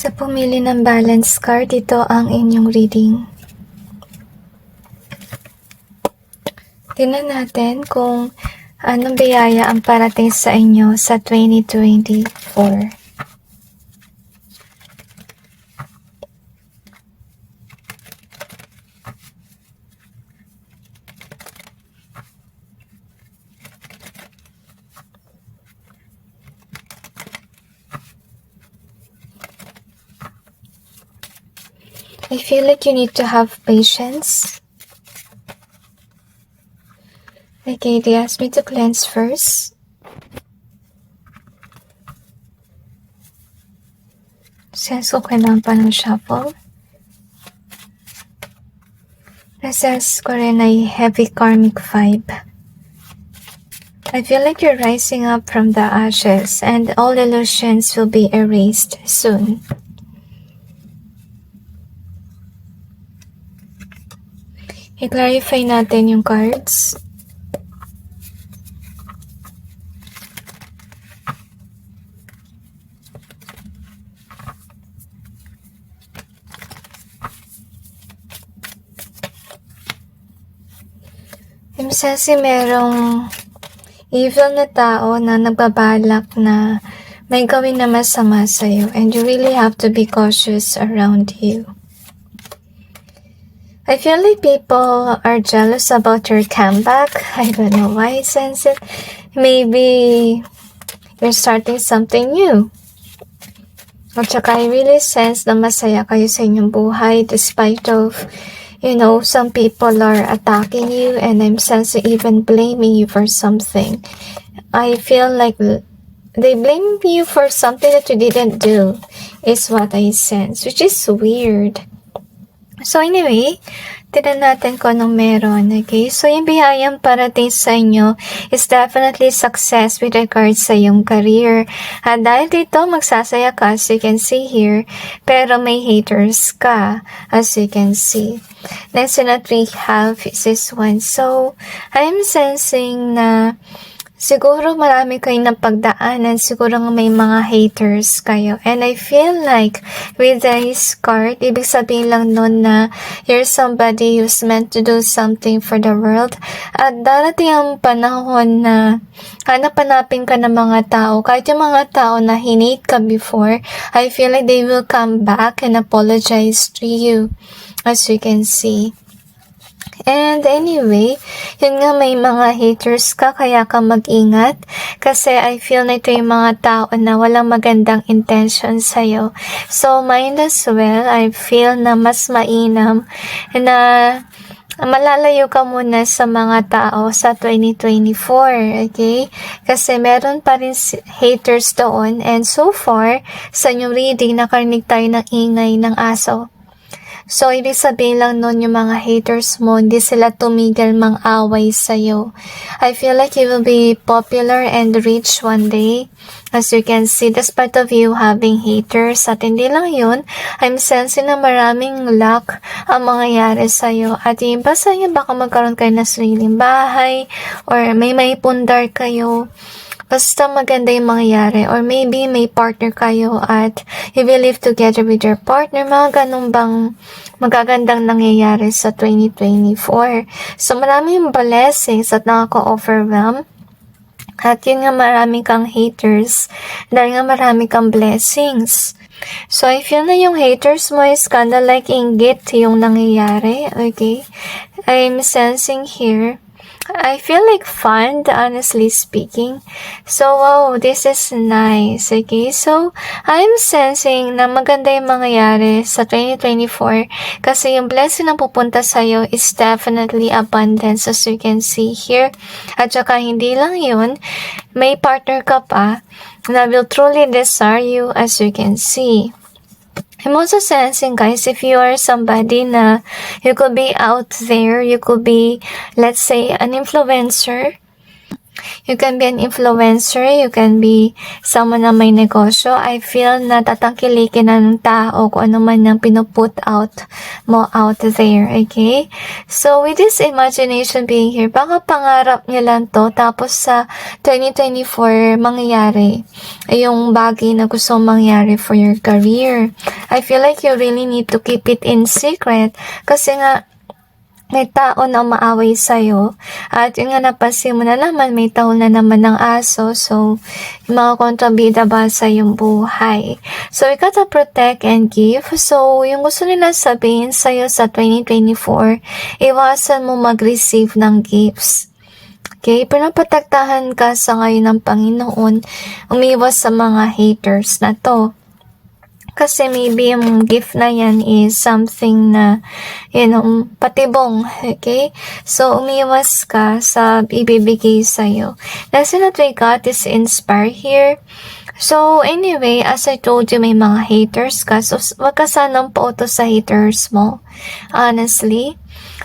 Sa pumili ng balance card, ito ang inyong reading. Tingnan natin kung anong biyaya ang parating sa inyo sa 2024. I feel like you need to have patience. Okay, they asked me to cleanse first. Sense ko kailangan pa ng shuffle. Nasense ko rin ay heavy karmic vibe. I feel like you're rising up from the ashes and all illusions will be erased soon. I-clarify natin yung cards. Imsasi merong evil na tao na nagbabalak na may gawin na masama sa'yo and you really have to be cautious around you. I feel like people are jealous about your comeback. I don't know why I sense it. Maybe you're starting something new. At saka I really sense na masaya kayo sa inyong buhay despite of, some people are attacking you and I'm sensing even blaming you for something. I feel like they blame you for something that you didn't do is what I sense, which is weird. So anyway, tignan natin kung anong meron, okay? So yung biyayang parating sa inyo is definitely success with regards sa yung career. At dahil dito, magsasaya ka as you can see here, pero may haters ka as you can see. Next one that we have is this one. So, I'm sensing na siguro marami kayong napagdaanan, siguro may mga haters kayo. And I feel like with this card, ibig sabihin lang nun na you're somebody who's meant to do something for the world. At darating ang panahon na hanap-hanapin ka ng mga tao. Kahit yung mga tao na hinate ka before, I feel like they will come back and apologize to you, as you can see. And anyway, yun nga may mga haters ka kaya ka mag-ingat kasi I feel na ito yung mga tao na walang magandang intention sa'yo. So mind as well, I feel na mas mainam na malalayo ka muna sa mga tao sa 2024, okay? Kasi meron pa rin haters doon and so far, sa inyong reading, nakarinig tayo ng ingay ng aso. So, ibig sabihin lang nun yung mga haters mo, hindi sila tumigil mang-away sa'yo. I feel like you will be popular and rich one day. As you can see, despite of you having haters, at hindi lang yun, I'm sensing na maraming luck ang mangyayari sa'yo. At yung iba sa'yo, baka magkaroon kayo ng sariling bahay, or may maipundar kayo. Basta maganda yung mangyayari. Or maybe may partner kayo at you will live together with your partner. Mga ganun bang magagandang nangyayari sa 2024. So maraming blessings at nakaka-overwhelm. At yun nga marami kang haters. Dahil nga marami kang blessings. So I feel na yung haters mo is kinda like inggit yung nangyayari. Okay? I'm sensing here. I feel like fun, honestly speaking. So, wow, this is nice, okay? So, I'm sensing na maganda yung mangyayari sa 2024 kasi yung blessing na pupunta sa'yo is definitely abundance as you can see here. At saka hindi lang yun, may partner ka pa na will truly desire you as you can see. I'm also sensing, guys, if you are somebody na you could be out there, you could be, let's say, an influencer, You can be an influencer, you can be someone na may negosyo. I feel na tatangkilikin na ng tao kung ano man yung pinuput out mo out there, okay? So, with this imagination being here, baka pangarap niya lang to, tapos sa 2024, mangyayari yung bagay na gusto mangyari for your career. I feel like you really need to keep it in secret, kasi nga, may tao na umaaway sa'yo. At yung nga napansin mo na naman, may taon na naman ng aso. So, yung mga kontrabida ba sa yung buhay. So, you gotta protect and give. So, yung gusto nila sabihin sa'yo sa 2024, iwasan mo mag-receive ng gifts. Okay? Pinapataktahan ka sa ngayon ng Panginoon. Umiwas sa mga haters na to. Kasi maybe yung gift na yan is something na, patibong, okay? So, umiwas ka sa ibibigay sa'yo. Lesson that we got is inspire here. So, anyway, as I told you, may mga haters ka. So, wag ka sanang pauto sa haters mo. Honestly,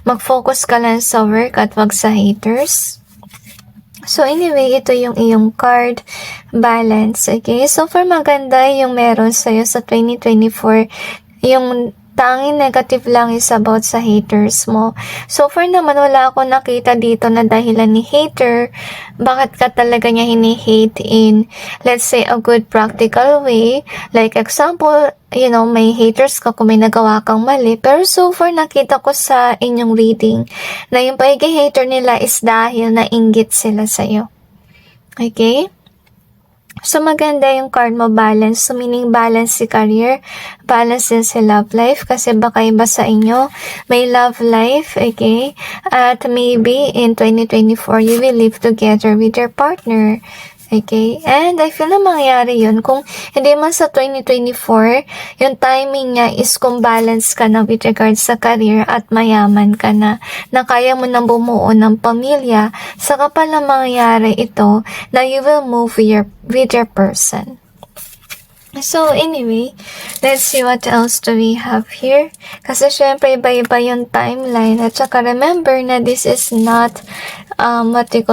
mag-focus ka lang sa work at wag sa haters. So, anyway, ito yung iyong card balance, okay? So, for maganda yung meron sa'yo sa 2024, yung tanging negative lang is about sa haters mo. So far naman, wala ako nakita dito na dahilan ni hater, bakit ka talaga niya hini-hate in, let's say, a good practical way. Like example, may haters ka kung may nagawa kang mali. Pero so far, nakita ko sa inyong reading na yung pag-hater nila is dahil nainggit sila sa'yo. Okay? So, maganda yung card mo balance. So, meaning balance si career, balance din si love life. Kasi baka iba sa inyo, may love life, okay? At maybe in 2024, you will live together with your partner. Okay? And I feel na mangyayari yun. Kung hindi man sa 2024, yung timing niya is kung balance ka na with regards sa career at mayaman ka na kaya mo nang bumuo ng pamilya, saka pala mangyayari ito na you will move with your person. So, anyway, let's see what else do we have here. Kasi, syempre, iba-iba yung timeline. At saka, remember na this is not,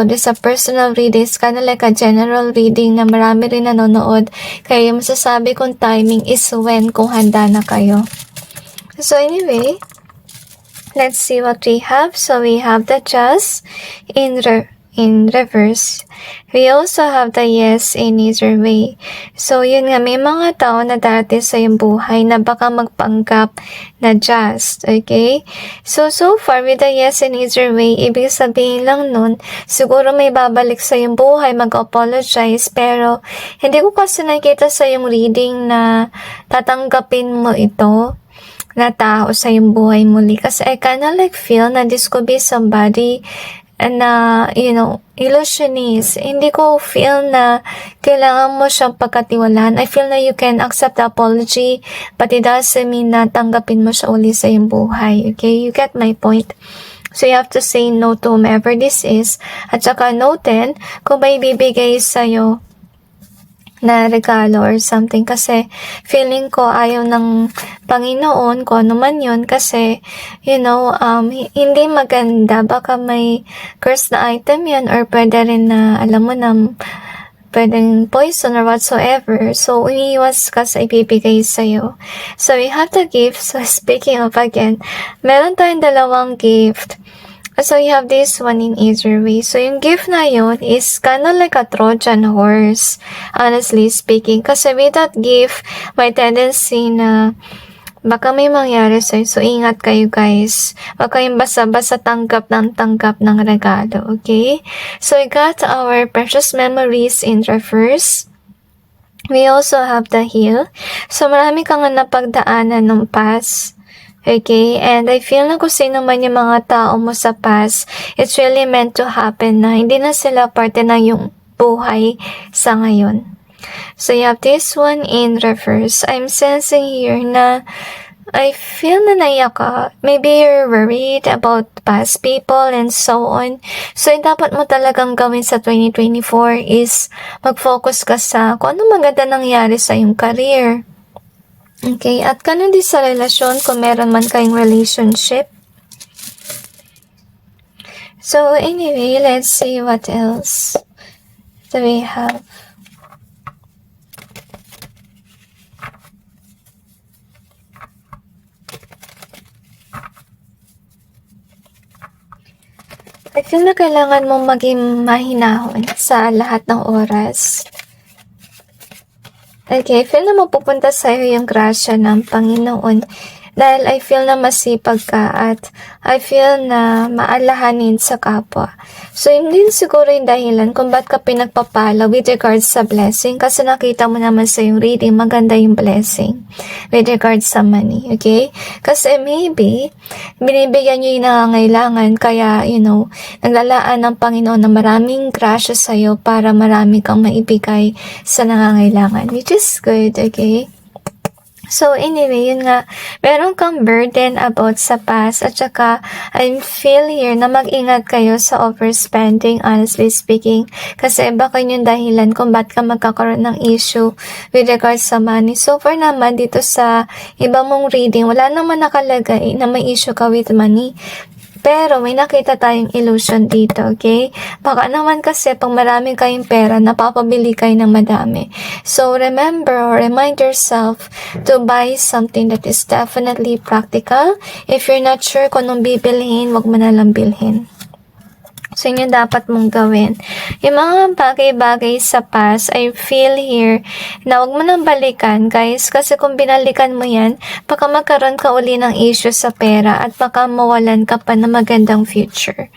this a personal reading. It's kind of like a general reading na marami rin nanonood. Kaya yung masasabi kong timing is when, kung handa na kayo. So, anyway, let's see what we have. So, we have the Just in reverse. We also have the yes in either way. So, yun nga, may mga tao na dati sa iyong buhay na baka magpanggap na just, okay? So far, with the yes in either way, ibig sabihin lang nun, siguro may babalik sa iyong buhay, mag-apologize, pero hindi ko kasi nakita sa iyong reading na tatanggapin mo ito na tao sa iyong buhay muli. Kasi I kinda like feel na this could be somebody na, illusionist. Hindi ko feel na kailangan mo siyang pagkatiwalaan. I feel na you can accept the apology, but it doesn't mean na tanggapin mo siya uli sa iyong buhay. Okay? You get my point? So, you have to say no to whomever this is. At saka, no 10, kung may bibigay sa'yo na regalo or something, kasi feeling ko ayaw ng Panginoon kung ano man yun, kasi hindi maganda, baka may curse na item yun, or pwede rin na alam mo na pwedeng poison or whatsoever. So umiiwas ka sa ibibigay sa'yo. So we have the gift. So speaking of, again, meron tayong dalawang gift. So, you have this one in either way. So, yung gift na yun is kinda like a Trojan horse, honestly speaking. Kasi with that gift, may tendency na baka may mangyari sa'yo. So, ingat kayo, guys. Huwag kayong basta-basta tanggap ng regalo, okay? So, we got our precious memories in reverse. We also have the heal. So, marami kang napagdaanan ng past. Okay, and I feel na kung sino man yung mga tao mo sa past, it's really meant to happen na hindi na sila parte ng yung buhay sa ngayon. So, you have this one in reverse. I'm sensing here na I feel na naiyak ka. Maybe you're worried about past people and so on. So, yung dapat mo talagang gawin sa 2024 is mag-focus ka sa kung ano maganda nangyari sa yung career. Okay, at ganun din sa relasyon kung meron man kayong relationship. So, anyway, let's see what else. So we have I feel na kailangan mong maging mahinahon sa lahat ng oras. Okay, feel na mapupunta sa'yo yung grasya ng Panginoon dahil I feel na masipag ka at I feel na maalahanin sa kapwa. So, hindi siguro yung dahilan kung ba't ka pinagpapala with regards sa blessing kasi nakita mo naman sa yung reading, maganda yung blessing with regards sa money, okay? Kasi maybe, binibigyan nyo yung nangangailangan kaya, naglalaan ng Panginoon na maraming grasya sa'yo para marami kang maibigay sa nangangailangan, which is good, okay? So anyway, yun nga, meron kang burden about sa past at saka I feel here na mag-ingat kayo sa overspending, honestly speaking, kasi baka yun yung dahilan kung ba't ka magkakaroon ng issue with regards sa money. So far naman dito sa iba mong reading, wala naman nakalagay na may issue ka with money. Pero may nakita tayong illusion dito, okay? Baka naman kasi pag marami kayong pera, napapabili kayo ng madami. So remember or remind yourself to buy something that is definitely practical. If you're not sure kung anong bibilhin, wag mo na lang bilhin. So, yun yung dapat mong gawin. Yung mga bagay-bagay sa past, I feel here na huwag mo nang balikan, guys. Kasi kung binalikan mo yan, baka magkaroon ka uli ng issue sa pera at baka mawalan ka pa ng magandang future.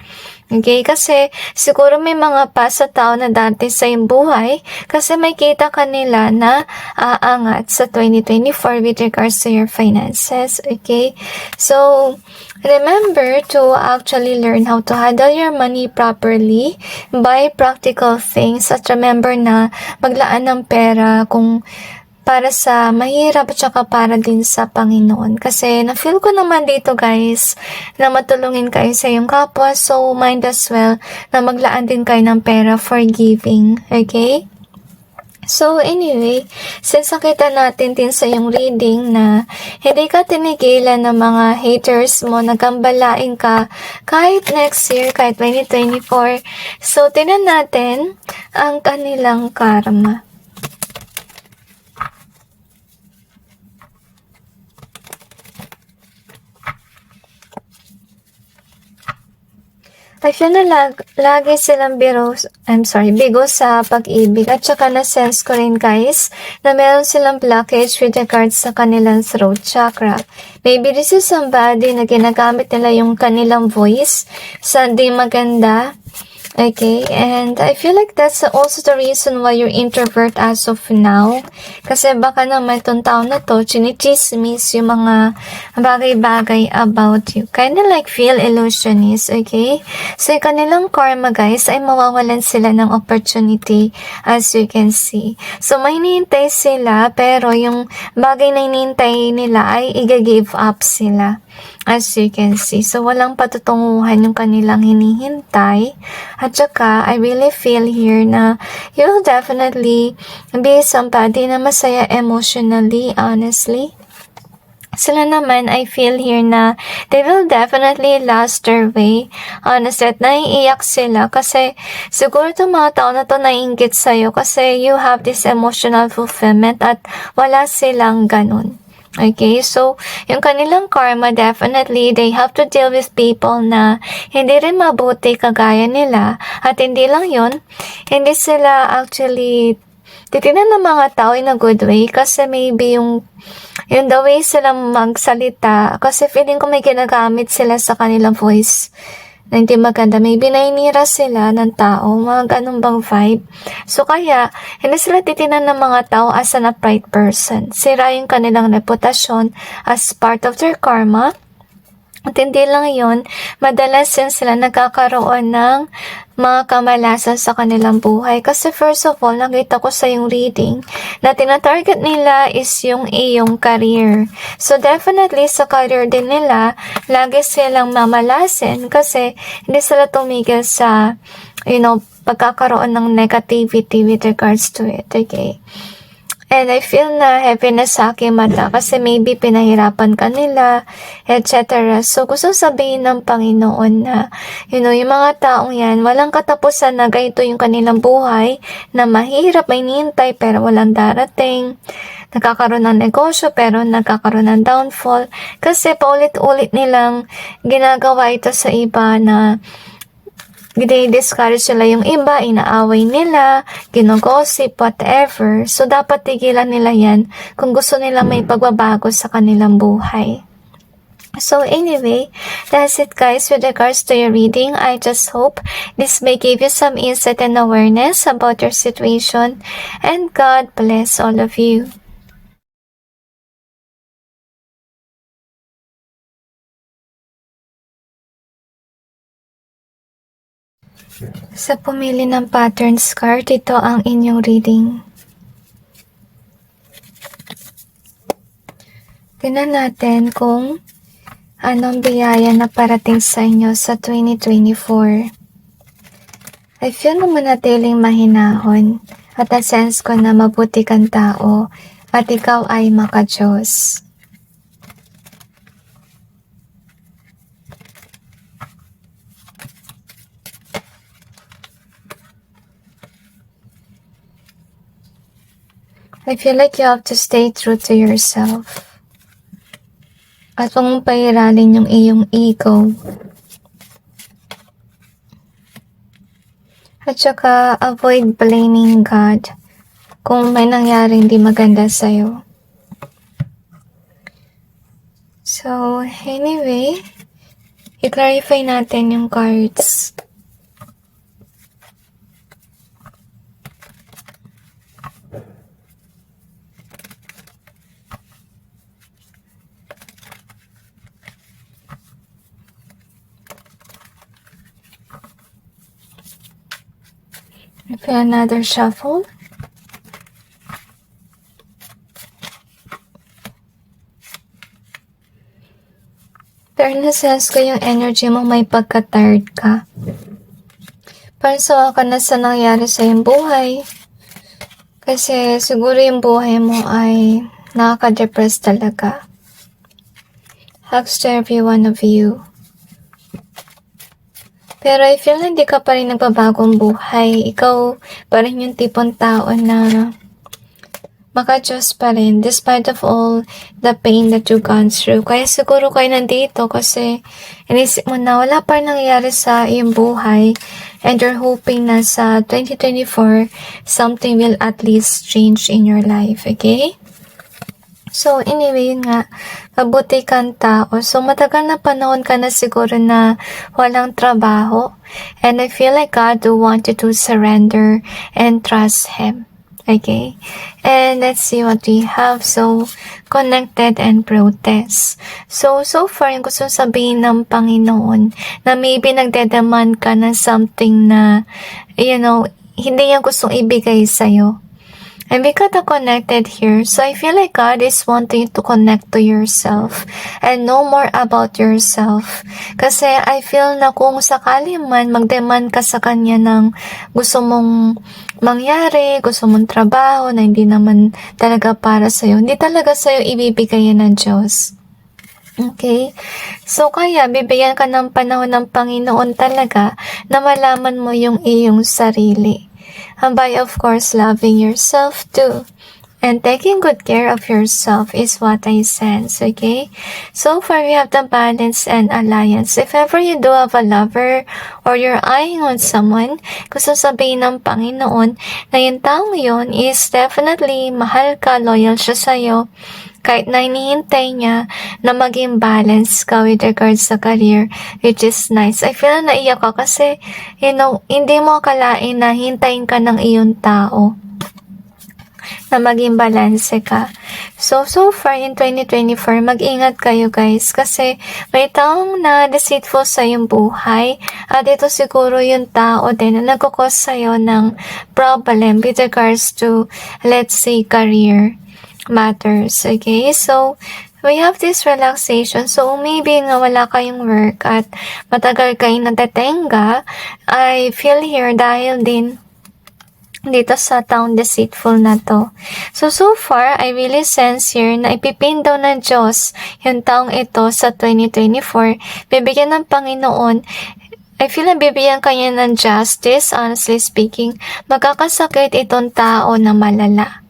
Okay? Kasi siguro may mga past sa tao na dati sa iyong buhay kasi may kita kanila na aangat sa 2024 with regards to your finances. Okay? So, remember to actually learn how to handle your money properly, buy practical things, at remember na maglaan ng pera kung para sa mahirap at saka para din sa Panginoon. Kasi na-feel ko naman dito guys na matulungin kayo sa iyong kapwa, so might as well na maglaan din kayo ng pera for giving. Okay? So anyway, since nakita natin din sa iyong reading na hindi ka tinigilan ng mga haters mo, nagambalain ka kahit next year, kahit 2024. So tingnan natin ang kanilang karma. I feel na lagi silang bigo sa pag-ibig at saka na-sense ko rin guys na meron silang blockage with regards sa kanilang throat chakra. Maybe this is somebody na ginagamit nila yung kanilang voice sa di maganda. Okay, and I feel like that's also the reason why you're introvert as of now. Kasi baka naman itong taon na to, chinichismis yung mga bagay-bagay about you. Kinda like feel illusionist, okay? So, yung kanilang karma, guys, ay mawawalan sila ng opportunity as you can see. So, may hinihintay sila, pero yung bagay na hinihintay nila ay i-give up sila. As you can see. So, walang patutunguhan yung kanilang hinihintay. At saka, I really feel here na you'll definitely be somebody na masaya emotionally, honestly. Sila naman, I feel here na they will definitely lost their way. Honestly, at naiiyak sila kasi siguro itong mga tao na to naiinggit sa'yo kasi you have this emotional fulfillment at wala silang ganun. Okay, so, yung kanilang karma, definitely, they have to deal with people na hindi rin mabuti kagaya nila. At hindi lang yun, hindi sila actually titignan ng mga tao in a good way kasi maybe yung the way sila magsalita, kasi feeling ko may ginagamit sila sa kanilang voice na hindi maganda. Maybe nainira sila ng tao, mga ganun bang vibe. So kaya, hindi sila titinan ng mga tao as an upright person. Sira yung kanilang reputasyon as part of their karma. At hindi lang yun, madalas din sila nagkakaroon ng mga kamalasan sa kanilang buhay. Kasi first of all, nakita ko sa yung reading na tinatarget nila is yung iyong career. So definitely sa career din nila, lagi silang mamalasin kasi hindi sila tumigil sa, pagkakaroon ng negativity with regards to it. Okay? And I feel na heavy na sa aking mata kasi maybe pinahirapan ka nila, etc. So, gusto sabihin ng Panginoon na, yung mga taong yan, walang katapusan na ganito yung kanilang buhay, na mahirap, may nihintay pero walang darating. Nagkakaroon ng negosyo pero nagkakaroon ng downfall. Kasi paulit-ulit nilang ginagawa ito sa iba na discourage nila yung iba, inaaway nila, ginogosip, whatever. So, dapat tigilan nila yan kung gusto nila may pagbabago sa kanilang buhay. So anyway, that's it guys with regards to your reading. I just hope this may give you some insight and awareness about your situation. And God bless all of you. Sa pumili ng patterns card, ito ang inyong reading. Tingnan natin kung anong biyaya na parating sa inyo sa 2024. I feel na manatiling mahinahon at na-sense ko na mabuti kang tao at ikaw ay maka-Diyos. I feel like you have to stay true to yourself. At huwag mong pairalin yung iyong ego. At saka, avoid blaming God kung may nangyaring di maganda sa'yo. So, anyway, i-clarify natin yung cards. Okay, another shuffle. Pero na-sense ko yung energy mo, may pagka-tired ka. Parang sawa ka na sa nangyari sa iyong buhay. Kasi siguro yung buhay mo ay nakaka-depress talaga. Hugs to every one of you. Pero I feel na hindi ka pa rin nagbabagong buhay. Ikaw pa rin yung tipong tao na maka-Diyos pa rin despite of all the pain that you've gone through. Kaya siguro kayo nandito kasi inisip mo na wala pa nangyayari sa iyong buhay and you're hoping na sa 2024 something will at least change in your life, okay? So, anyway, yun nga, mabuti kang tao. So, matagal na panahon ka na siguro na walang trabaho. And I feel like God will want you to surrender and trust Him. Okay? And let's see what we have. So, connected and protest. So far, yung gusto sabihin ng Panginoon na maybe nagdedemand ka ng something na, hindi niya gustong ibigay sa'yo. And we got connected here. So I feel like God is wanting to connect to yourself and know more about yourself. Kasi I feel na kung sakali man mag-demand ka sa Kanya ng gusto mong mangyari, gusto mong trabaho na hindi naman talaga para sa'yo, hindi talaga sa'yo ibibigay yan ng Diyos. Okay? So, kaya bibigyan ka ng panahon ng Panginoon talaga na malaman mo yung iyong sarili. And by of course loving yourself too. And taking good care of yourself is what I sense, okay? So far, we have the balance and alliance. If ever you do have a lover or you're eyeing on someone, gusto sabihin ng Panginoon na yung taong yun is definitely mahal ka, loyal siya sa'yo. Kahit na hinihintay niya na maging balance ka with regards sa career, which is nice. I feel na naiyak ka kasi, hindi mo akalain na hintayin ka ng iyong tao na maging balance ka. So far in 2024, mag-ingat kayo guys kasi may taong na deceitful sa iyong buhay at ito siguro yung tao din na nagkukos sa'yo ng problem with regards to, let's say, career matters, okay? So, we have this relaxation. So, maybe nga wala kayong work at matagal kayong natatenga, I feel here dahil din dito sa taong deceitful na to. So far, I really sense here na ipipin daw ng Diyos yung taong ito sa 2024. Bibigyan ng Panginoon. I feel na bibigyan kanya ng justice, honestly speaking. Magkakasakit itong tao na malala.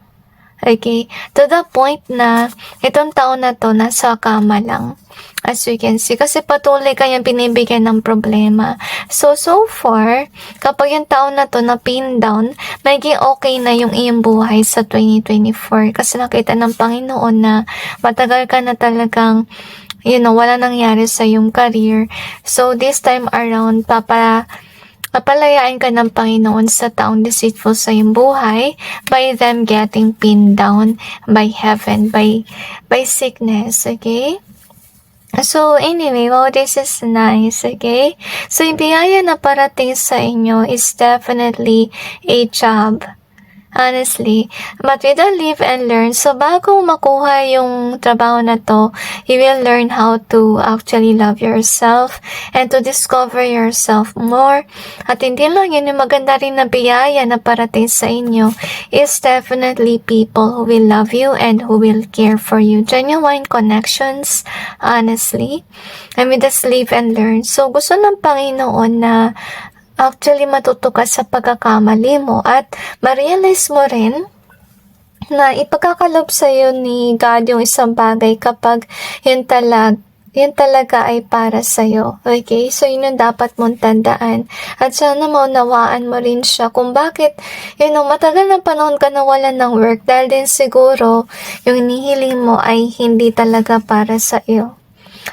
Okay? To the point na itong tao na to nasa kama lang. As we can see, kasi patuloy kanyang binibigyan ng problema. So far, kapag yung tao na to na pin down, magiging okay na yung iyong buhay sa 2024. Kasi nakita ng Panginoon na matagal ka na talagang, wala nangyari sa iyong career. So this time around, papalayain ka ng Panginoon sa taong deceitful sa iyong buhay by them getting pinned down by heaven, by sickness, okay? So anyway, wow, this is nice, okay? So yung biyaya na parating sa inyo is definitely a job. Honestly, but we don't live and learn. So bago makuha yung trabaho na to, you will learn how to actually love yourself and to discover yourself more. At hindi lang yun, yung maganda rin na biyaya na parating sa inyo is definitely people who will love you and who will care for you. Genuine connections, honestly. And we just live and learn. So gusto ng Panginoon na actually matuto ka sa pagkakamali mo at ma-realize mo rin na ipagkakalob sa'yo ni God yung isang bagay kapag yun talaga ay para sa'yo. Okay? So yun yung dapat mong tandaan. At sana maunawaan mo rin siya kung bakit matagal ng panahon ka nawalan ng work dahil din siguro yung hinihiling mo ay hindi talaga para sa iyo.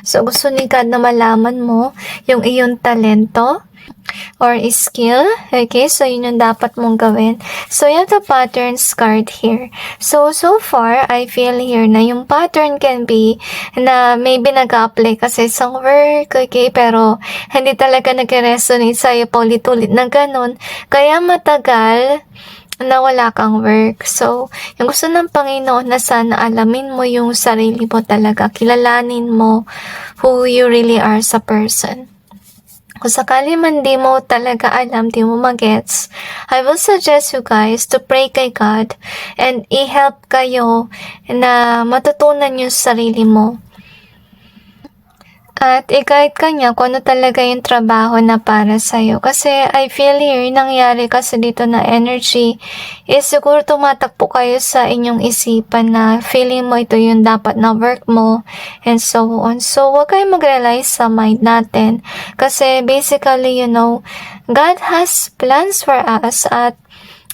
So gusto ni God na malaman mo yung iyong talento or skill. Okay, so yun yung dapat mong gawin. So you have the patterns card here. So far, I feel here na yung pattern can be na maybe nag-apply ka sa isang work, okay, pero hindi talaga nag-resonate sa'yo paulit-ulit na ganun. Kaya matagal na wala kang work. So, yung gusto ng Panginoon na sana alamin mo yung sarili mo talaga. Kilalanin mo who you really are sa person. Kung sakali man di mo talaga alam, di mo magets, I will suggest you guys to pray kay God and i-help kayo na matutunan yung sarili mo. At i-guide ka niya kung ano talaga yung trabaho na para sa'yo. Kasi I feel here, nangyari kasi dito na energy is siguro tumatakbo kayo sa inyong isipan na feeling mo ito yung dapat na work mo and so on. So, huwag kayo mag-rely sa mind natin. Kasi basically, God has plans for us at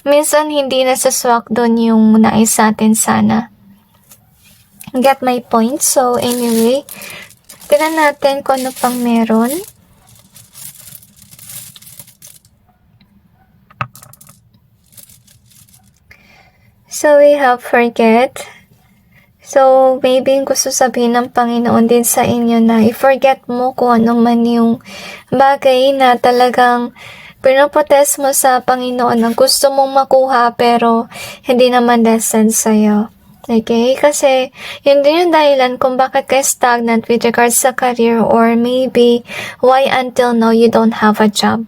minsan hindi nasaswak doon yung nais natin sana. Get my point? So, anyway, tignan natin kung ano pang meron. So, we have forget. So, maybe gusto sabihin ng Panginoon din sa inyo na i-forget mo kung ano man yung bagay na talagang pinoprotest mo sa Panginoon na gusto mong makuha pero hindi naman lesson sa'yo. Okay? Kasi, yun din yung dahilan kung bakit ka stagnant with regards sa career or maybe why until now you don't have a job.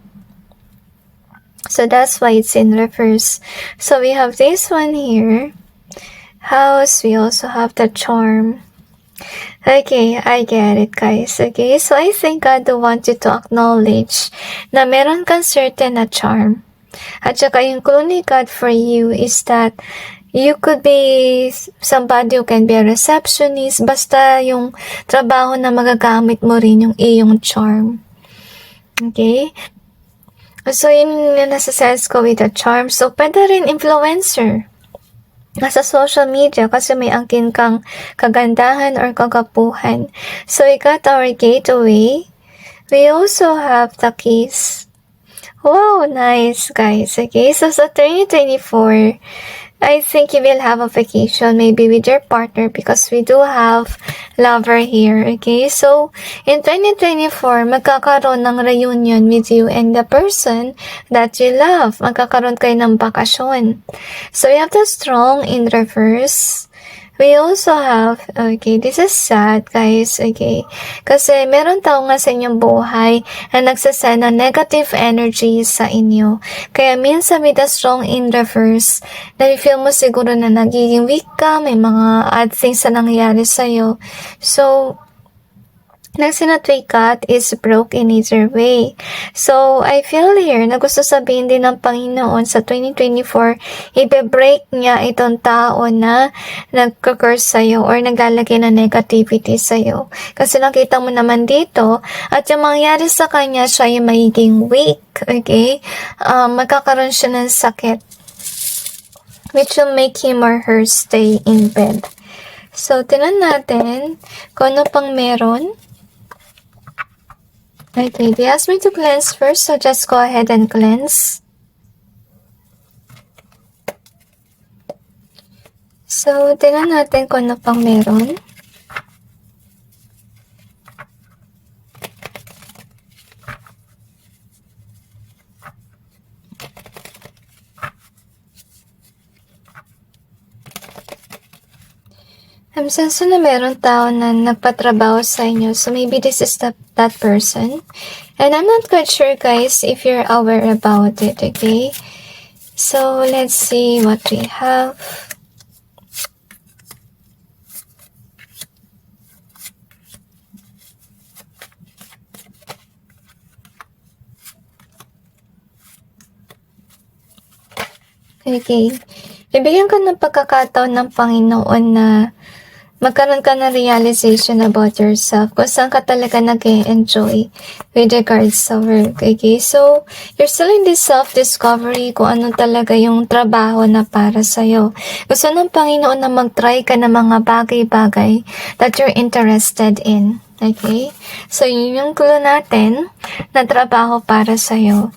So, that's why it's in reverse. So, we have this one here. House, we also have the charm. Okay, I get it, guys. Okay, so I think God want you to acknowledge na meron kang certain na charm. At saka yung clue ni God for you is that you could be somebody who can be a receptionist, basta yung trabaho na magagamit mo rin yung iyong charm. Okay? So, yun yung nasa sense ko with the charm. So, pwede rin influencer. Nasa social media kasi may angkin kang kagandahan or kagapuhan. So, we got our gateway. We also have the keys. Wow, nice, guys. Okay, so sa 2024, I think you will have a vacation maybe with your partner because we do have lover here, okay? So, in 2024, magkakaroon ng reunion with you and the person that you love. Magkakaroon kayo ng bakasyon. So, you have the strong in reverse. We also have, okay, this is sad, guys, okay? Kasi meron tao nga sa inyong buhay na nagsasend ng negative energy sa inyo. Kaya minsan with the strong in reverse, na-feel mo siguro na nagiging weak ka, may mga odd things na nangyayari sa'yo. So, next na cut is broke in either way. So, I feel here na gusto sabihin din ng Panginoon sa 2024, ibe-break niya itong tao na nagka-curse sa'yo or naglalagay ng negativity sa'yo. Kasi nakita mo naman dito, at yung mangyari sa kanya, siya yung magiging weak, okay? Magkakaroon siya ng sakit, which will make him or her stay in bed. So, tinan natin kung ano pang meron. Okay, they asked me to cleanse first, so just go ahead and cleanse. So, tingnan natin kung ano pang meron. I'm sensing na meron tao na nagpatrabaho sa inyo. So, maybe this is that person. And I'm not quite sure, guys, if you're aware about it, okay? So, let's see what we have. Okay. Bibigyan ka ng pagkakataon ng Panginoon na magkaroon ka ng realization about yourself, kung saan ka talaga nag-enjoy with regards sa work, okay? So, you're still in this self-discovery kung ano talaga yung trabaho na para sa'yo. Gusto ng Panginoon na mag-try ka ng mga bagay-bagay that you're interested in, okay? So, yun yung clue natin na trabaho para sa'yo.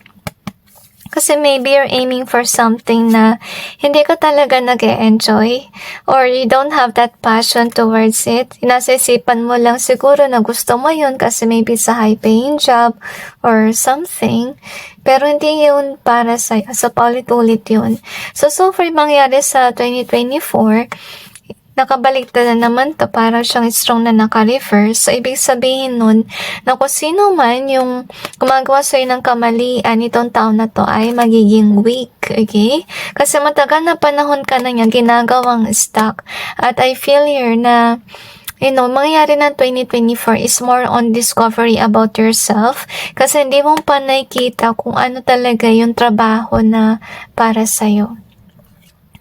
Kasi maybe you're aiming for something na hindi ka talaga nag-e-enjoy or you don't have that passion towards it. Nasa isipan mo lang siguro na gusto mo yun kasi maybe sa high-paying job or something. Pero hindi yun para sa'yo. So, paulit-ulit yun. So far mangyari sa 2024, nakabaliktad na naman to, parang siyang strong na naka-reverse. So, ibig sabihin nun, na kung sino man yung gumagawa sa'yo ng kamalian, itong taon na to ay magiging weak, okay? Kasi matagal na panahon ka na niya ginagawang stuck. At I feel here na, mangyayari ng 2024 is more on discovery about yourself kasi hindi mo pa nakikita kung ano talaga yung trabaho na para sa'yo.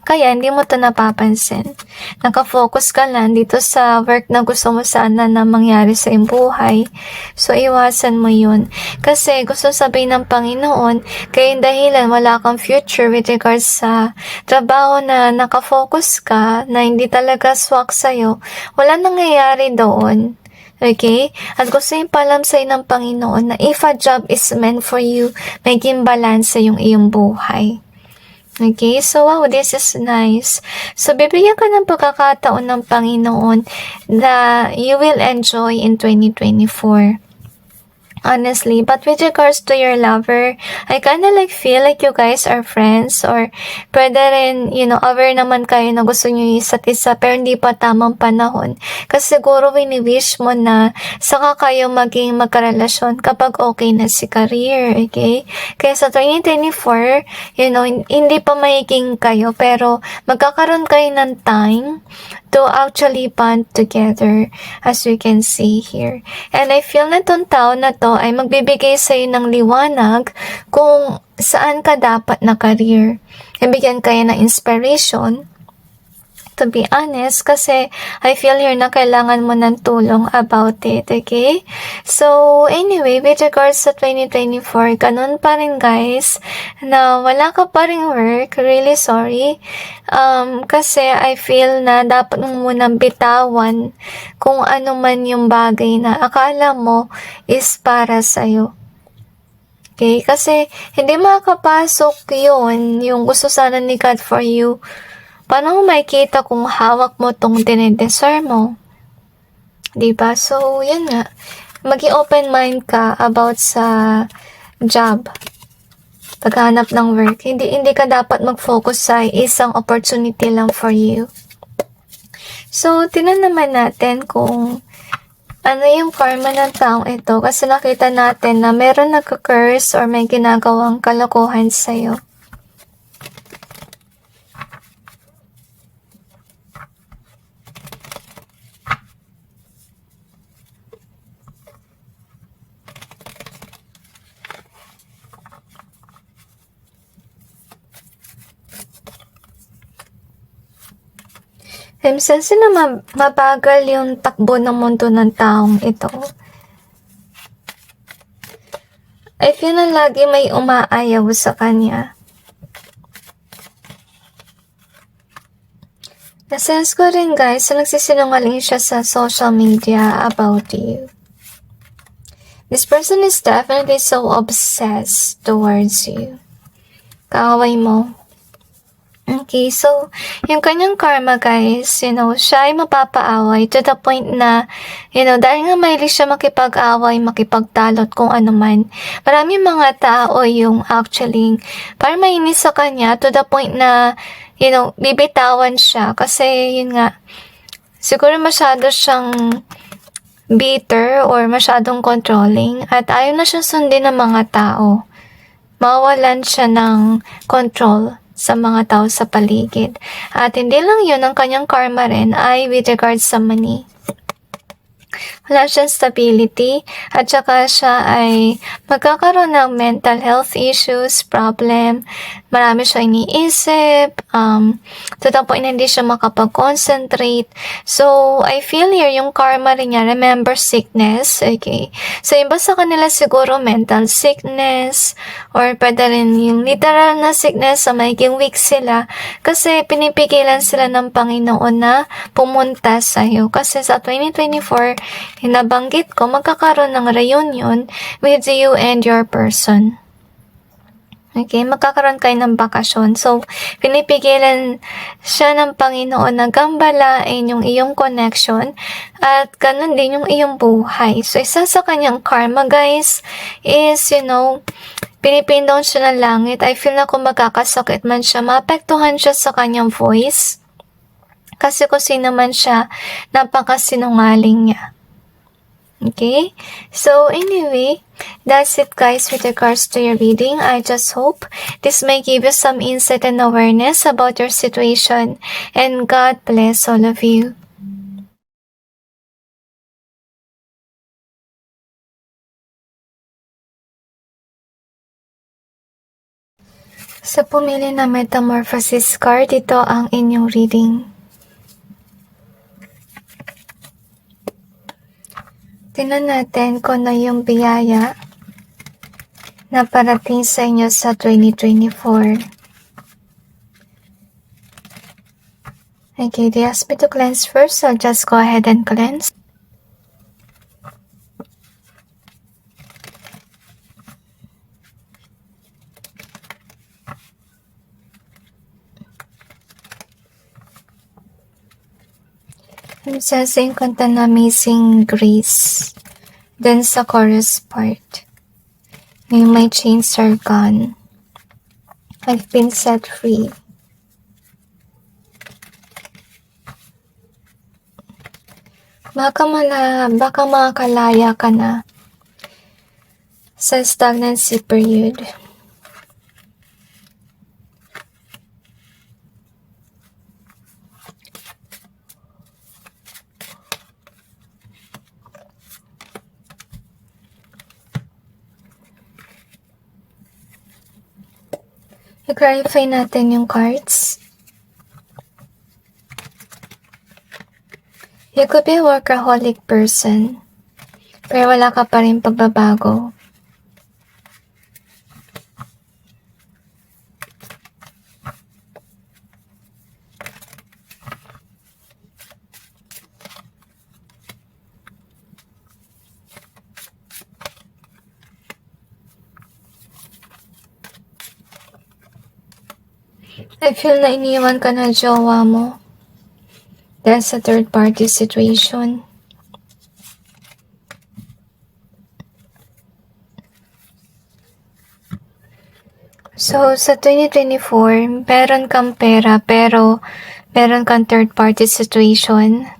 Kaya hindi mo to napapansin. Nakafocus ka lang dito sa work na gusto mo sana na mangyari sa iyong buhay. So, iwasan mo yun. Kasi gusto sabihin ng Panginoon, kaya yung dahilan wala kang future with regards sa trabaho na nakafocus ka, na hindi talaga swak sa'yo, wala nangyayari doon. Okay? At gusto yung palam sa'yo ng Panginoon na if a job is meant for you, maging balance sa yung iyong buhay. Okay, so wow, this is nice. So, bibigyan ka ng pagkakataon ng Panginoon that you will enjoy in 2024. Honestly, but with regards to your lover, I kinda feel like you guys are friends or pwede rin, aware naman kayo na gusto nyo yung isa't isa pero hindi pa tamang panahon. Kasi siguro wini-wish mo na saka kayo maging magkarelasyon kapag okay na si career, okay? Kaya sa 2024, hindi pa magiging kayo pero magkakaroon kayo ng time to actually bond together as we can see here. And I feel na itong tao na to ay magbibigay sa'yo ng liwanag kung saan ka dapat na career. Ibigyan kayo ng inspiration, to be honest, kasi I feel here na kailangan mo ng tulong about it, okay? So, anyway, with regards sa 2024, ganun pa rin guys, na wala ka pa rin work, really sorry, kasi I feel na dapat mo munang bitawan kung ano man yung bagay na akala mo is para sa'yo. Okay? Kasi hindi makakapasok yun, yung gusto sana ni God for you. Paano mo makikita kung hawak mo tong dinedesire mo? Diba? So, yun nga. Maging open mind ka about sa job. Paghanap ng work. Hindi ka dapat mag-focus sa isang opportunity lang for you. So, tinan naman natin kung ano yung karma ng taong ito kasi nakita natin na meron nagka-curse or may ginagawang kalokohan sa'yo. Sense na mabagal yung takbo ng mundo ng taong ito. I feel na lagi may umaayaw sa kanya. Na-sense ko rin guys, na nagsisinungaling siya sa social media about you. This person is definitely so obsessed towards you. Kaaway mo. Okay, so, yung kanyang karma guys, siya ay mapapaaway to the point na, dahil nga mahilig siya makipag-away, makipagtalot, kung ano man. Maraming mga tao yung actually, parang mainis sa kanya to the point na, bibitawan siya. Kasi, yun nga, siguro masyado siyang bitter or masyadong controlling at ayaw na siya sundin ng mga tao. Mawalan siya ng control sa mga tao sa paligid. At hindi lang yun, ang kanyang karma rin ay with regards sa money. Wala siyang stability at saka siya ay magkakaroon ng mental health issues, problem. Marami siya iniisip, to the point na hindi siya makapag-concentrate. So, I feel here yung karma rin niya, remember sickness, okay? So, iba sa kanila siguro mental sickness or pwede rin yung literal na sickness sa magiging weak sila kasi pinipigilan sila ng Panginoon na pumunta sa'yo. Kasi sa 2024, nabanggit ko, magkakaroon ng reunion with you and your person. Okay, magkakaroon kayo ng bakasyon. So, pinipigilan siya ng Panginoon na gambalain yung iyong connection at ganun din yung iyong buhay. So, isa sa kanyang karma, guys, is, pinipindown siya ng langit. I feel na kung magkakasakit man siya, maapektuhan siya sa kanyang voice. Kasi kung sino man siya, napakasinungaling niya. Okay, so anyway, that's it guys with regards to your reading. I just hope this may give you some insight and awareness about your situation, and God bless all of you. Sa pumili na Metamorphosis card, ito ang inyong reading. Tingnan natin kung ano yung biyaya na parating sa inyo sa 2024. Okay, they asked me to cleanse first, so I'll just go ahead and cleanse. I'm sensing kanta na Amazing Grace. Then sa chorus part, my chains are gone. I've been set free. Baka makakalaya ka na sa stagnancy period. I-clarify natin yung cards. You could be a workaholic person, pero wala ka pa rin pagbabago. I feel na iniwan ka na jowa mo. That's a third party situation. So, sa 2024, meron kang pera pero meron kang third party situation.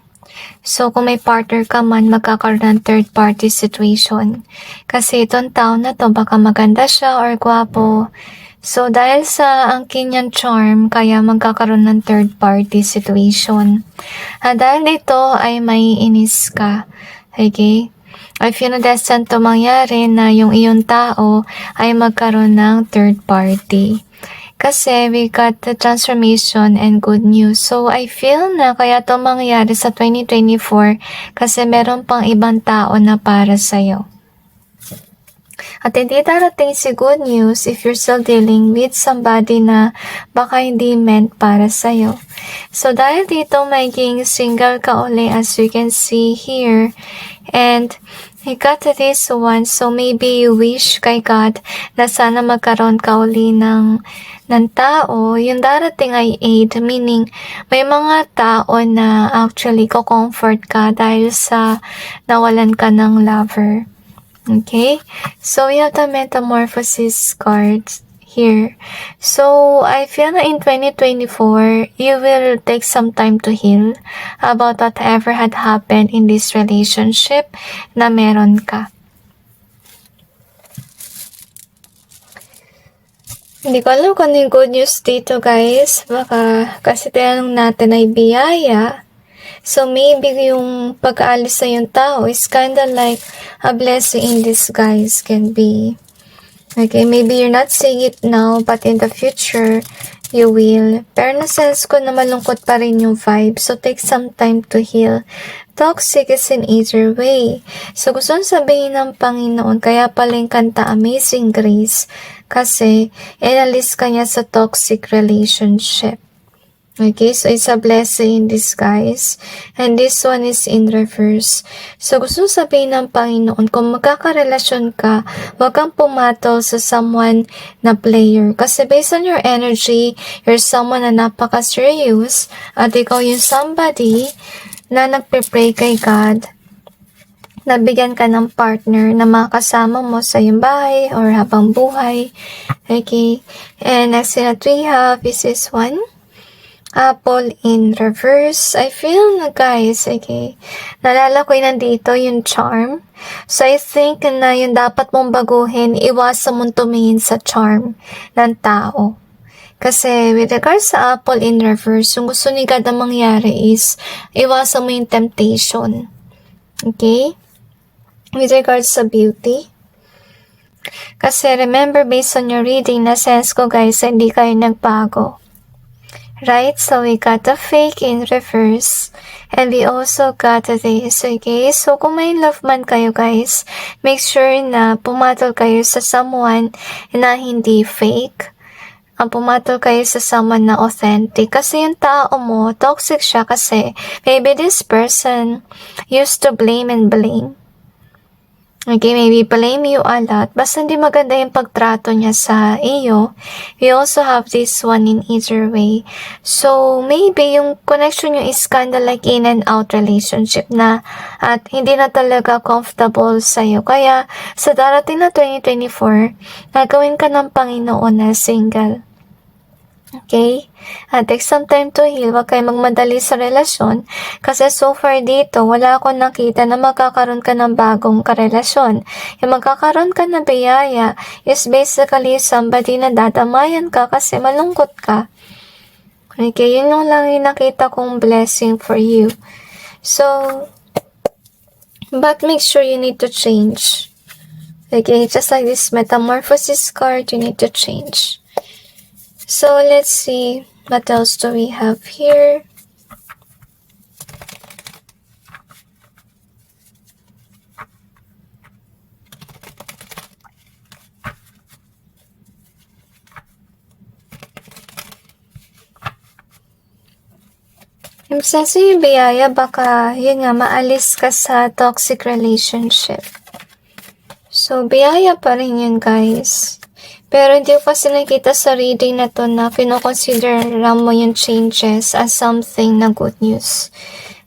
So, kung may partner ka man, magkakaroon ng third party situation. Kasi itong tao na to, baka maganda siya or gwapo. So, dahil sa ang kanyang charm, kaya magkakaroon ng third party situation. Dahil dito ay may inis ka. Okay? I feel na destined to mangyari na yung iyong tao ay magkaroon ng third party. Kasi we got the transformation and good news. So, I feel na kaya to mangyari sa 2024 kasi meron pang ibang tao na para sa'yo. At hindi darating si good news if you're still dealing with somebody na baka hindi meant para sa'yo. So, dahil dito maging single ka uli as you can see here. And you got this one. So, maybe you wish kay God na sana magkaroon ka uli ng tao. Yung darating ay aid, meaning may mga tao na actually ko-comfort ka dahil sa nawalan ka ng lover. Okay, so we have the metamorphosis cards here. So, I feel na in 2024, you will take some time to heal about whatever had happened in this relationship na meron ka. Hindi ko alam kung ano yung good news dito, guys. Baka kasi tinanong natin ay biyaya. So, maybe yung pag-aalis sa yung tao is kinda like a blessing in disguise can be. Okay, maybe you're not seeing it now, but in the future, you will. Pero na-sense ko na malungkot pa rin yung vibe. So, take some time to heal. Toxic is in either way. So, gusto sabihin ng Panginoon, kaya pala yung kanta Amazing Grace, kasi inalis ka niya sa toxic relationship. Okay, so it's a blessing in disguise. And this one is in reverse. So, gusto sabihin ng Panginoon, kung magkakarelasyon ka, huwag kang pumatol sa someone na player. Kasi based on your energy, you're someone na napaka-serious. At ikaw yung somebody na nagpe-pray kay God. Nabigyan ka ng partner na makasama mo sa iyong bahay or habang buhay. Okay, and next that we have is this one. Apple in reverse. I feel na guys, okay, nalala ko yung nandito yung charm. So I think na yung dapat mong baguhin, iwasan mong tumingin sa charm ng tao. Kasi with regards sa apple in reverse, yung gusto ni God na mangyari is iwasan mo yung temptation. Okay? With regards sa beauty. Kasi remember, based on your reading, na sense ko guys, hindi kayo nagbago. Right, so we got the fake in reverse, and we also got this, okay? So, kung may love man kayo, guys, make sure na pumatol kayo sa someone na hindi fake. Ang pumatol kayo sa someone na authentic. Kasi yung tao mo, toxic siya kasi maybe this person used to blame and blame. Okay, maybe blame you a lot. Basta hindi maganda yung pagtrato niya sa iyo. We also have this one in either way. So, maybe yung connection nyo is kinda like in and out relationship na at hindi na talaga comfortable sa'yo. Kaya, sa darating na 2024, nagawin ka ng Panginoon na single. Okay? Take some time to heal. Huwag kayo magmadali sa relasyon. Kasi so far dito, wala akong nakita na magkakaroon ka ng bagong karelasyon. Yung magkakaroon ka ng biyaya is basically somebody na dadamayan ka kasi malungkot ka. Okay? Yun lang yung nakita kong blessing for you. So, but make sure you need to change. Okay? Just like this metamorphosis card, you need to change. So, let's see, what else do we have here? Yung sa'yo yung biyaya, baka, yun nga, maalis ka sa toxic relationship. So, biyaya pa rin yun, guys. Pero hindi ko kasi nakita sa reading na to na kinoconsider mo yung changes as something na good news.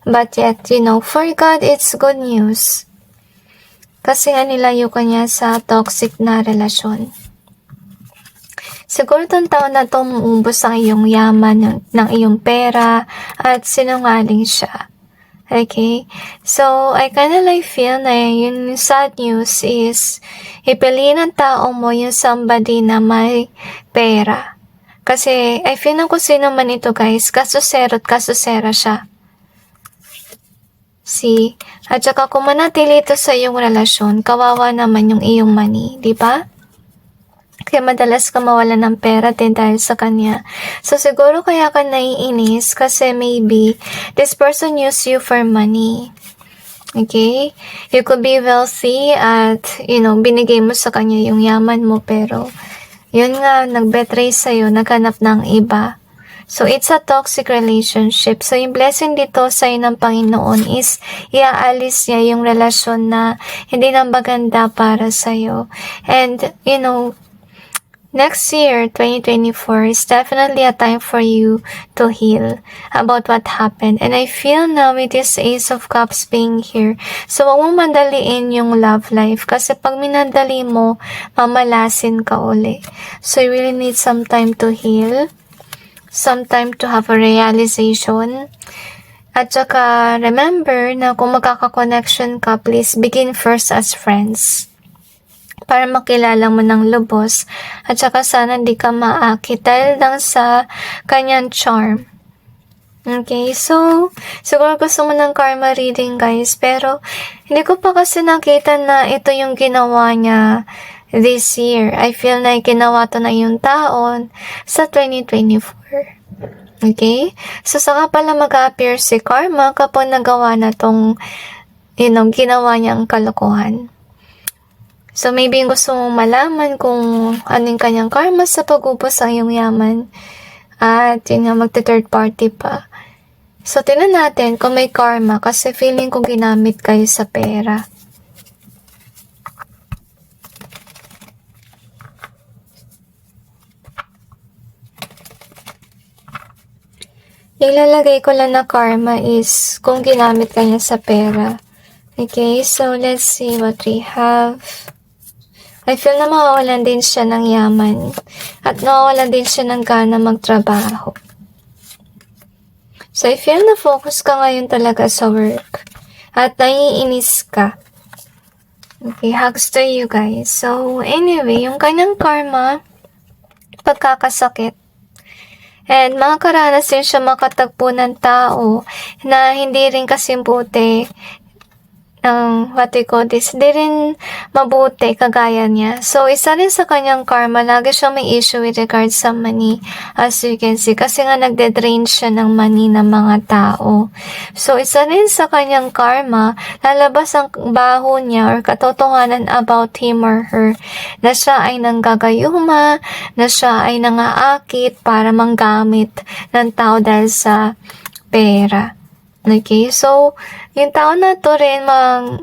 But yet, for God, it's good news. Kasi nga nilayo ka niya sa toxic na relasyon. Siguro itong taon na to umuubos ang iyong yaman, ng iyong pera, at sinungaling siya. Okay? So, I kinda like feel na yung sad news is, ipiliin ng tao mo yung somebody na may pera. Kasi, I feel na kung sino man ito guys, kasusero at kasusera siya. See? At saka kung manatili ito sa iyong relasyon, kawawa naman yung iyong money, di ba? Kaya madalas ka mawala ng pera din dahil sa kanya. So siguro kaya ka naiinis kasi maybe this person use you for money. Okay? You could be wealthy at, binigay mo sa kanya yung yaman mo pero yun nga, nag-betray sa'yo, naghanap ng iba. So, it's a toxic relationship. So, yung blessing dito sa'yo ng Panginoon is iaalis niya yung relasyon na hindi na maganda para sa'yo. And, next year, 2024, is definitely a time for you to heal about what happened. And I feel now with this Ace of Cups being here, so huwag mong madaliin yung love life. Kasi pag minadali mo, mamalasin ka uli. So you really need some time to heal. Some time to have a realization. At saka, remember na kung magkaka-connection ka, please begin first as friends. Para makilala mo ng lubos. At saka sana di ka maakit dahil lang sa kanyang charm. Okay, so, siguro gusto mo ng karma reading guys, pero hindi ko pa kasi nakita na ito yung ginawa niya this year. I feel na ginawa to na yung taon sa 2024. Okay? So, saka pala mag-appear si karma kapag nagawa na tong, ginawa niyang kalokohan. So, maybe gusto mong malaman kung anong kanyang karma sa pag-ubos ang iyong yaman. At yun nga, magte-third party pa. So, tingnan natin kung may karma kasi feeling ko ginamit kayo sa pera. Yung lalagay ko lang na karma is kung ginamit kanya sa pera. Okay, so let's see what we have. I feel na mawawalan din siya ng yaman at mawawalan din siya ng gana magtrabaho. So I feel na focus ka ngayon talaga sa work at naiinis ka. Okay, hugs to you guys. So anyway, yung kanyang karma, pagkakasakit. And makakaranas din siya makatagpo ng tao na hindi rin kasi buti what we call this, di rin mabuti kagaya niya. So, isa rin sa kanyang karma, lagi siyang may issue with regards sa money, as you can see, kasi nga nagde-drain siya ng money ng mga tao. So, isa rin sa kanyang karma, lalabas ang baho niya or katotohanan about him or her, na siya ay nanggagayuma, na siya ay nangaakit para manggamit ng tao dahil sa pera. Okay, so, yung tao na to rin,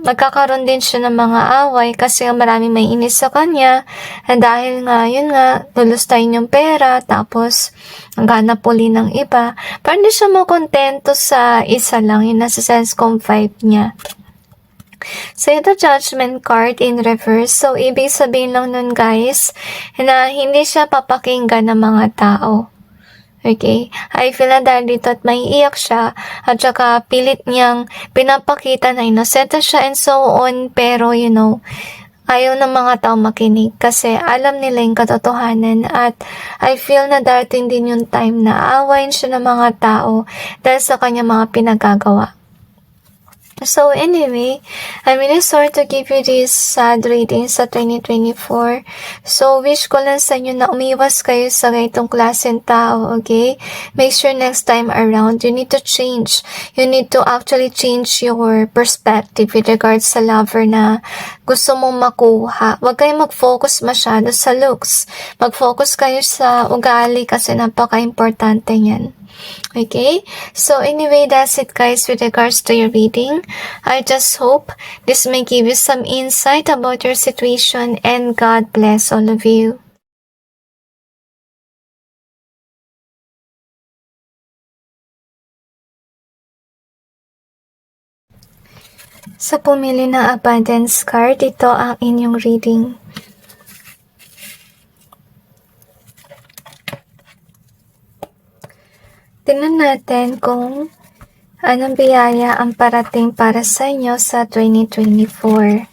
magkakaroon din siya ng mga away kasi maraming may inis sa kanya. And dahil nga, yun nga, lulustayin yung pera, tapos, maghanap uli ng iba. Parang hindi siya makontento sa isa lang, yun nasa sense kong vibe niya. So, ito judgment card in reverse. So, ibig sabihin lang nun guys, na hindi siya papakinggan ng mga tao. Okay? I feel na dahil dito at may iyak siya at saka pilit niyang pinapakita na innocent siya and so on pero ayaw ng mga tao makinig kasi alam nila yung katotohanan at I feel na darating din yung time na aawayin siya ng mga tao dahil sa kanya mga pinagagawa. So anyway, I'm really sorry to give you this sad reading sa 2024. So wish ko lang sa inyo na umiwas kayo sa ganitong klaseng tao, okay? Make sure next time around, you need to change. You need to actually change your perspective with regards sa lover na gusto mong makuha. Huwag kayo mag-focus masyado sa looks. Mag-focus kayo sa ugali kasi napaka-importante yan. Okay, so anyway, that's it guys with regards to your reading. I just hope this may give you some insight about your situation and God bless all of you. Sa pumili ng abundance card, ito ang inyong reading. Tingnan natin kung anong biyaya ang parating para sa inyo sa 2024.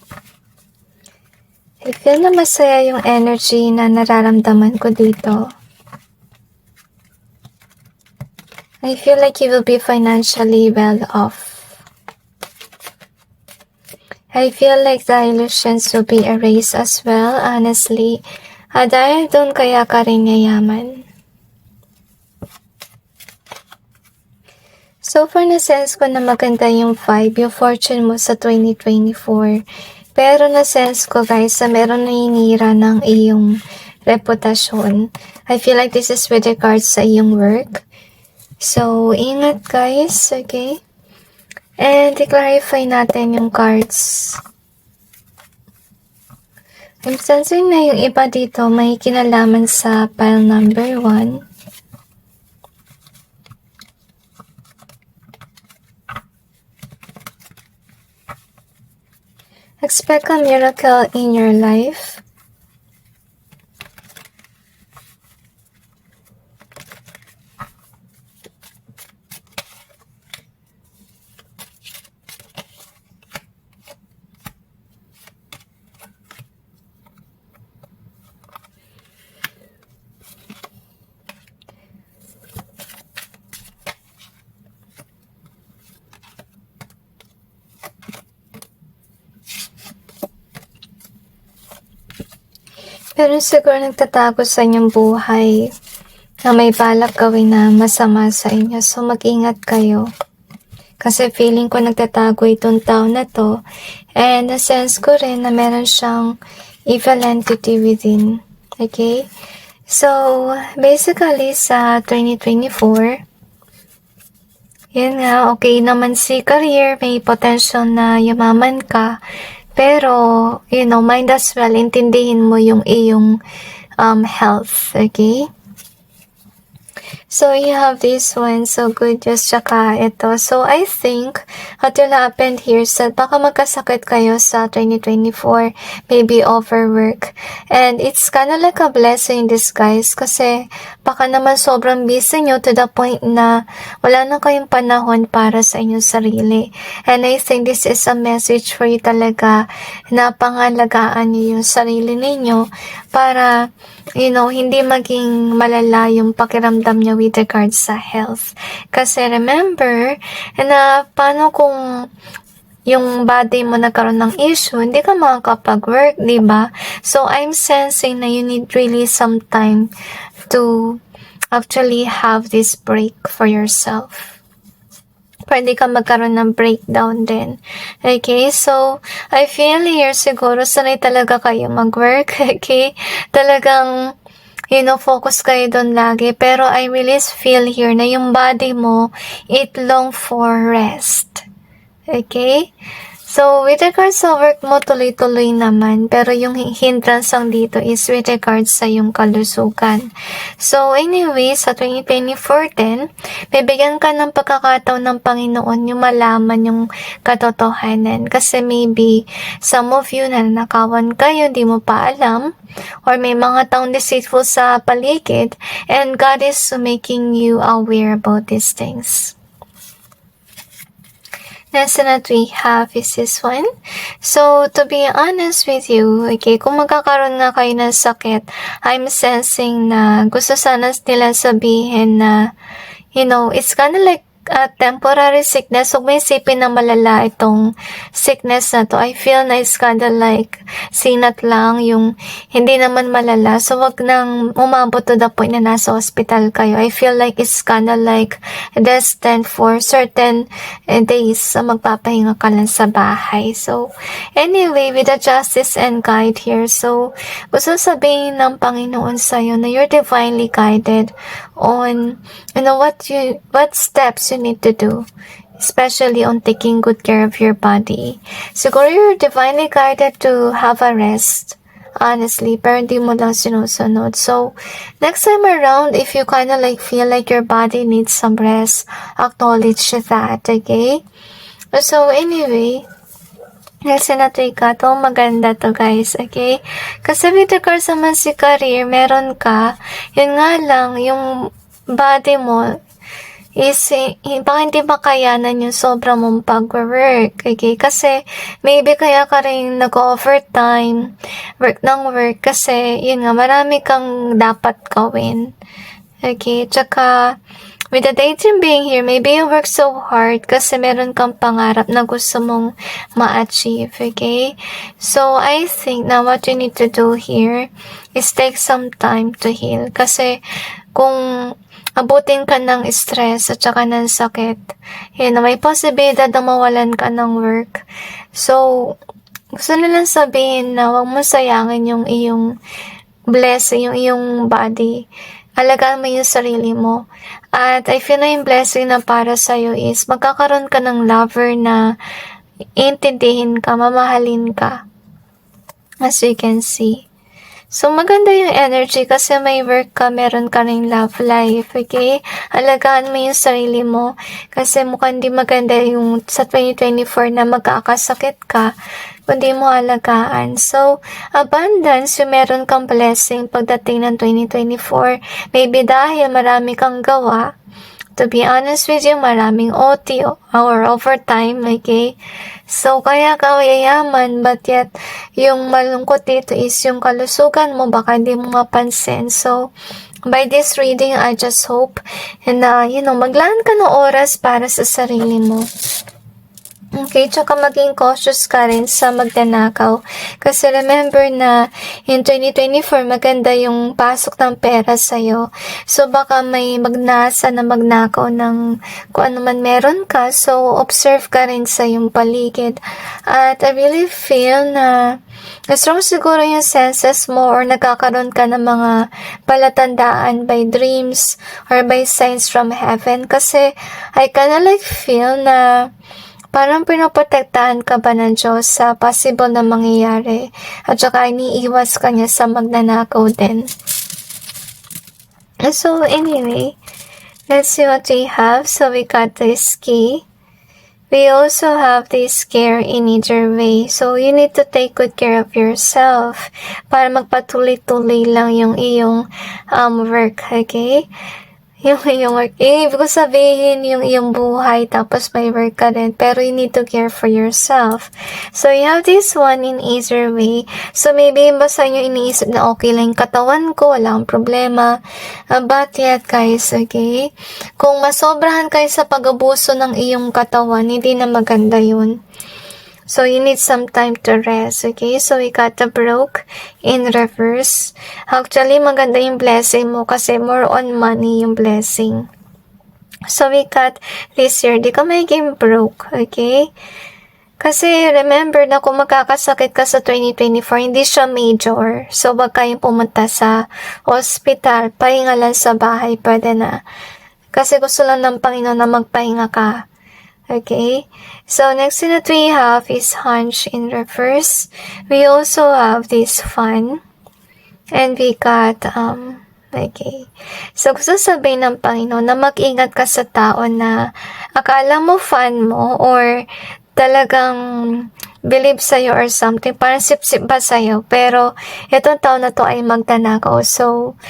I feel na masaya yung energy na nararamdaman ko dito. I feel like you will be financially well off. I feel like the illusions will be erased as well, honestly. Dahil doon kaya ka rin yayaman. So far na-sense ko na maganda yung vibe, yung fortune mo sa 2024. Pero na-sense ko guys na meron naninira ng iyong reputasyon. I feel like this is with regards sa iyong work. So, ingat guys, okay? And i-clarify natin yung cards. I'm sensing na yung iba dito may kinalaman sa pile number 1. Expect a miracle in your life. Pero siguro nagtatago sa inyong buhay na may balak gawin na masama sa inyo. So, mag-ingat kayo. Kasi feeling ko nagtatago itong tao na to. And na-sense ko rin na meron siyang evil entity within. Okay? So, basically sa 2024, yan nga, okay naman si career. May potential na yumaman ka. Pero, might as well, intindihin mo yung iyong health, okay? So, you have this one, so good news, tsaka ito. So, I think, what will happen here is that baka magkasakit kayo sa 2024, maybe overwork. And it's kind of like a blessing in disguise kasi baka naman sobrang busy nyo to the point na wala na kayong panahon para sa inyong sarili. And I think this is a message for you talaga na pangalagaan nyo yung sarili ninyo para hindi maging malala yung pakiramdam niya with regards sa health. Kasi remember, na paano kung yung body mo nagkaroon ng issue, hindi ka makakapag-work, diba? So, I'm sensing na you need really some time to actually have this break for yourself. Pwede ka magkaroon ng breakdown din. Okay, so, I feel here siguro sanay talaga kayo mag-work. Okay, talagang, focus kayo doon lagi. Pero I really feel here na yung body mo, it long for rest. Okay? So, with regards sa work mo, tuloy-tuloy naman. Pero yung hindrance lang dito is with regards sa yung kalusugan. So, anyway, sa 2024 din, bibigyan ka ng pagkakataon ng Panginoon yung malaman yung katotohanan. Kasi maybe, some of you na nakawan kayo, di mo pa alam. Or may mga taong deceitful sa paligid. And God is making you aware about these things. Next that we have is this one. So, to be honest with you, okay, kung magkakaroon nga kayo ng sakit, I'm sensing na gusto sana nila sabihin na, it's kind of like a temporary sickness. Huwag may isipin na malala itong sickness na to. I feel na it's kind of like sinat lang, yung hindi naman malala. So, wag nang umabot to the point na nasa hospital kayo. I feel like it's kind of like destined for certain days sa magpapahinga ka lang sa bahay. So, anyway, with the justice and guide here, so, gusto sabihin ng Panginoon sa'yo na you're divinely guided on, what steps you need to do, especially on taking good care of your body. Siguro you're divinely guided to have a rest, honestly, pero hindi mo lang sinusunod. So, next time around, if you kind of like feel like your body needs some rest, acknowledge that, okay? So, anyway, next na trika to, maganda to guys, okay? Kasi with regards naman si career, meron ka, yun nga lang, yung body mo, is baka hindi makayanan yung sobra mong pag-work. Okay? Kasi maybe kaya ka rin nag-overtime, work ng work kasi yun nga, marami kang dapat gawin. Okay? Tsaka, with the daydream being here, maybe you work so hard kasi meron kang pangarap na gusto mong ma-achieve, okay? So, I think na what you need to do here is take some time to heal. Kasi, kung abutin ka ng stress at saka ng sakit, yun, may posibilidad na mawalan ka ng work. So, gusto nilang sabihin na huwag mo sayangin yung iyong blessing, yung iyong body. Alagaan mo yung sarili mo. At I feel na yung blessing na para sa'yo is magkakaroon ka ng lover na intindihin ka, mamahalin ka. As you can see. So, maganda yung energy kasi may work ka, meron ka ring love life, okay? Alagaan mo yung sarili mo kasi mukhang di maganda yung sa 2024 na magkakasakit ka kundi mo alagaan. So, abundance, yung meron kang blessing pagdating ng 2024. Maybe dahil marami kang gawa. To be honest with you, maraming OT or overtime, okay? So, kaya ka yayaman, but yet, yung malungkot dito is yung kalusugan mo, baka hindi mo mapansin. So, by this reading, I just hope na, maglaan ka ng oras para sa sarili mo. Okay, tsaka maging cautious ka rin sa magnanakaw. Kasi remember na in 2024, maganda yung pasok ng pera sa'yo. So, baka may magnasa na magnakaw ng kung ano man meron ka. So, observe ka rin sa yung paligid. At I really feel na strong siguro yung senses mo or nagkakaroon ka ng mga palatandaan by dreams or by signs from heaven. Kasi I kinda feel na parang pinoprotektahan ka ba ng Diyos sa possible na mangyayari at saka iniiwas ka niya sa magnanakaw din. So anyway, let's see what we have. So we got this key. We also have this care in either way. So you need to take good care of yourself para magpatuloy-tuloy lang yung iyong work, okay? Yung work. Ibig ko sabihin yung iyong buhay tapos may work ka din. Pero you need to care for yourself. So, you have this one in either way. So, maybe basta nyo iniisip na okay lang yung katawan ko, wala akong problema. But yet, guys, okay? Kung masobrahan kayo sa pag-abuso ng iyong katawan, hindi na maganda yun. So, you need some time to rest, okay? So, we got the broke in reverse. Actually, maganda yung blessing mo kasi more on money yung blessing. So, we got this year. Di ka magiging broke, okay? Kasi, remember na kung magkakasakit ka sa 2024, hindi siya major. So, wag kayong pumunta sa hospital. Pahinga lang sa bahay, pwede na. Kasi gusto lang ng Panginoon na magpahinga ka. Okay, so next thing that we have is hunch in reverse. We also have this fun. And we got, okay. So gusto sabihin ng Panginoon na mag-ingat ka sa tao na akala mo fun mo or talagang believe sa'yo or something. Parang sip-sip ba sa'yo. Pero itong tao na to ay magdanakaw. So,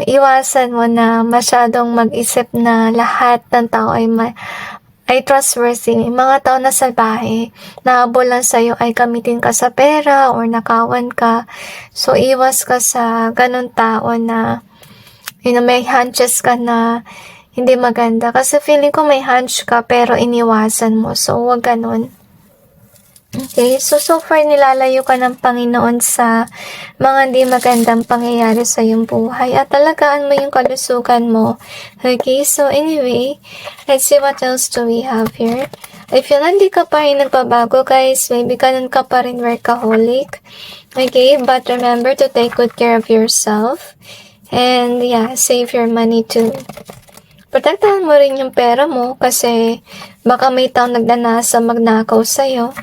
iwasan mo na masyadong mag-isip na lahat ng tao ay trustworthy. Mga tao na salbahe, nahabol lang sa'yo ay gamitin ka sa pera or nakawan ka. So, iwas ka sa ganun tao na, may hunches ka na hindi maganda. Kasi feeling ko may hunch ka pero iniwasan mo. So, wag ganun. Okay, so far nilalayo ka ng Panginoon sa mga hindi magandang pangyayari sa iyong buhay at talagaan mo yung kalusugan mo. Okay, so anyway, let's see what else do we have here. If yun hindi ka pa rin nagbabago guys, maybe ganun ka pa rin workaholic. Okay, but remember to take good care of yourself. And yeah, save your money too. Protektahan mo rin yung pera mo kasi baka may taong nagnanasa magnakaw sa'yo.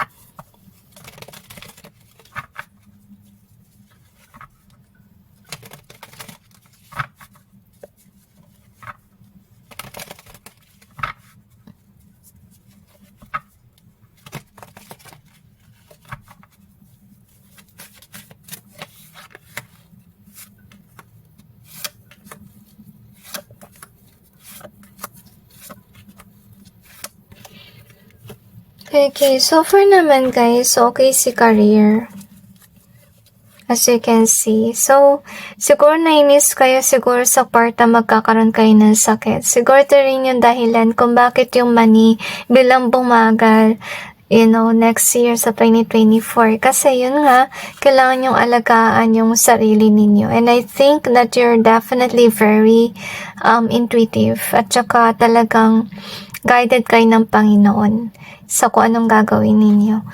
Okay, so far naman guys, okay si career. As you can see. So, siguro nainis kayo siguro sa part na magkakaroon kayo ng sakit. Siguro ito rin yung dahilan kung bakit yung money bilang bumagal, next year sa 2024. Kasi yun nga, kailangan yung alagaan yung sarili ninyo. And I think that you're definitely very intuitive. At saka talagang guided kayo ng Panginoon sa kung anong gagawin ninyo.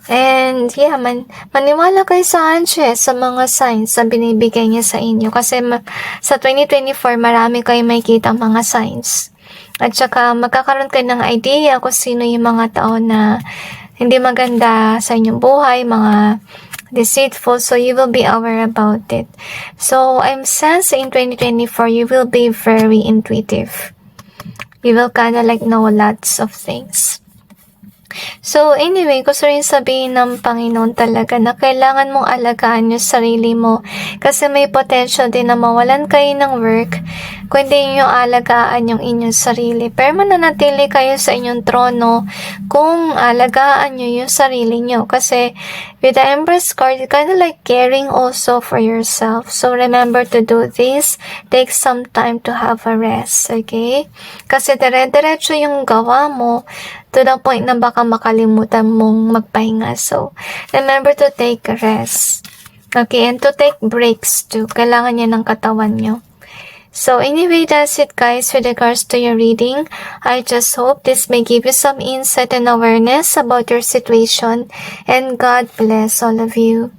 And yeah, maniwala kayo sa Anche, sa mga signs na binibigay niya sa inyo. Kasi sa 2024, marami kayo makikita mga signs. At saka magkakaroon kayo ng idea kung sino yung mga tao na hindi maganda sa inyong buhay, mga deceitful, so you will be aware about it. So I'm sensing in 2024, you will be very intuitive. You will kinda like know lots of things. So anyway, gusto rin sabihin ng Panginoon talaga na kailangan mong alagaan yung sarili mo kasi may potential din na mawalan kayo ng work kung hindi nyo alagaan yung inyong sarili. Pero mananatili kayo sa inyong trono kung alagaan nyo yung sarili nyo kasi with the Empress card, you kind of like caring also for yourself. So remember to do this. Take some time to have a rest, okay? Kasi dire-diretso yung gawa mo to the point na baka makalimutan mong magpahinga. So, remember to take a rest. Okay, and to take breaks too. Kailangan niya ng katawan nyo. So, anyway, that's it guys with regards to your reading. I just hope this may give you some insight and awareness about your situation. And God bless all of you.